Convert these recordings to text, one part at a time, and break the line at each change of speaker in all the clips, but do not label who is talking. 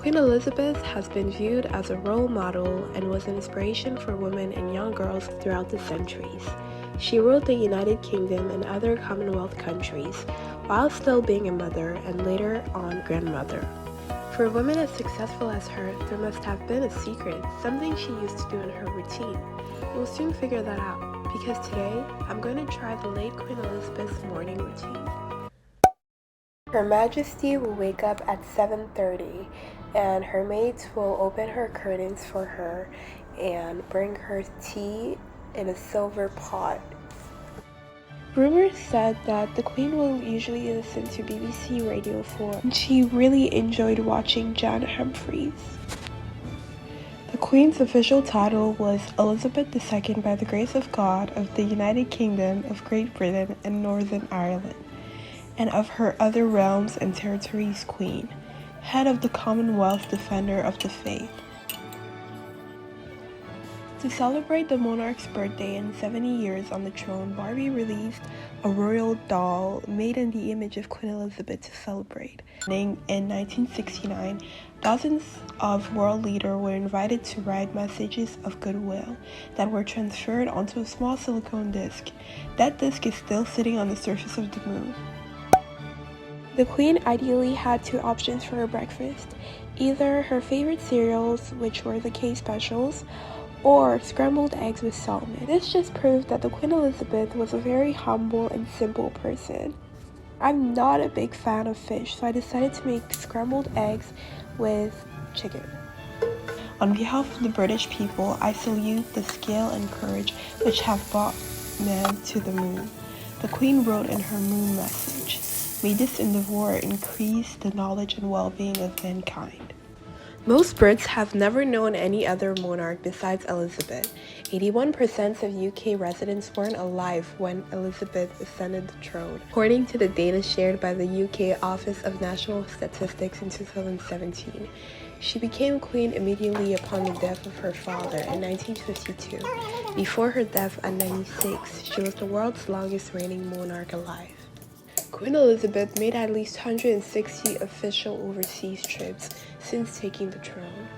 Queen Elizabeth has been viewed as a role model and was an inspiration for women and young girls throughout the centuries. She ruled the United Kingdom and other Commonwealth countries while still being a mother and later on grandmother. For a woman as successful as her, there must have been a secret, something she used to do in her routine. We'll soon figure that out, because today I'm going to try the late Queen Elizabeth's morning routine. Her Majesty will wake up at 7:30 and her maids will open her curtains for her and bring her tea in a silver pot. Rumors said that the Queen will usually listen to BBC Radio 4 and she really enjoyed watching John Humphreys. The Queen's official title was Elizabeth II by the grace of God of the United Kingdom of Great Britain and Northern Ireland, and of her other realms and territories Queen, head of the Commonwealth, defender of the faith. To celebrate the monarch's birthday and 70 years on the throne, Barbie released a royal doll made in the image of Queen Elizabeth to celebrate. In 1969, dozens of world leaders were invited to write messages of goodwill that were transferred onto a small silicone disc. That disc is still sitting on the surface of the moon. The Queen ideally had two options for her breakfast, either her favorite cereals, which were the K specials, or scrambled eggs with salmon. This just proved that the Queen Elizabeth was a very humble and simple person. I'm not a big fan of fish, so I decided to make scrambled eggs with chicken. On behalf of the British people, I salute the skill and courage which have brought man to the moon. The Queen wrote in her moon message, "May this endeavor increase the knowledge and well-being of mankind." Most Brits have never known any other monarch besides Elizabeth. 81% of UK residents weren't alive when Elizabeth ascended the throne, according to the data shared by the UK Office of National Statistics in 2017. She became queen immediately upon the death of her father in 1952. Before her death at 96, she was the world's longest reigning monarch alive. Queen Elizabeth made at least 160 official overseas trips since taking the throne.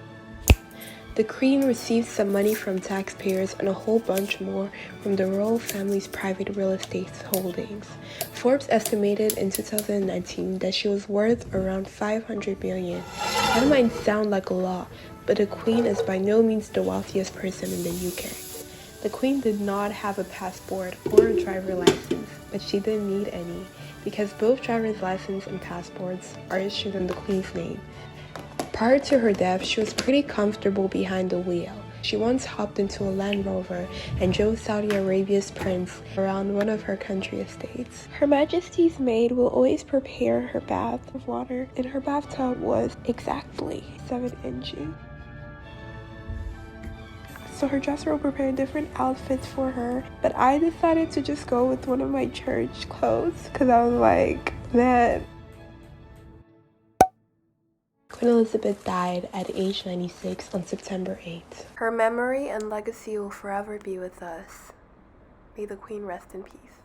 The Queen received some money from taxpayers and a whole bunch more from the royal family's private real estate holdings. Forbes estimated in 2019 that she was worth around $500 million. That might sound like a lot, but the Queen is by no means the wealthiest person in the UK. The Queen did not have a passport or a driver license, but she didn't need any, because both driver's license and passports are issued in the Queen's name. Prior to her death, she was pretty comfortable behind the wheel. She once hopped into a Land Rover and drove Saudi Arabia's prince around one of her country estates. Her Majesty's maid will always prepare her bath of water, and her bathtub was exactly 7 inches. So her dresser will prepare different outfits for her, but I decided to just go with one of my church clothes because I was like, man. Queen Elizabeth died at age 96 on September 8th. Her memory and legacy will forever be with us. May the Queen rest in peace.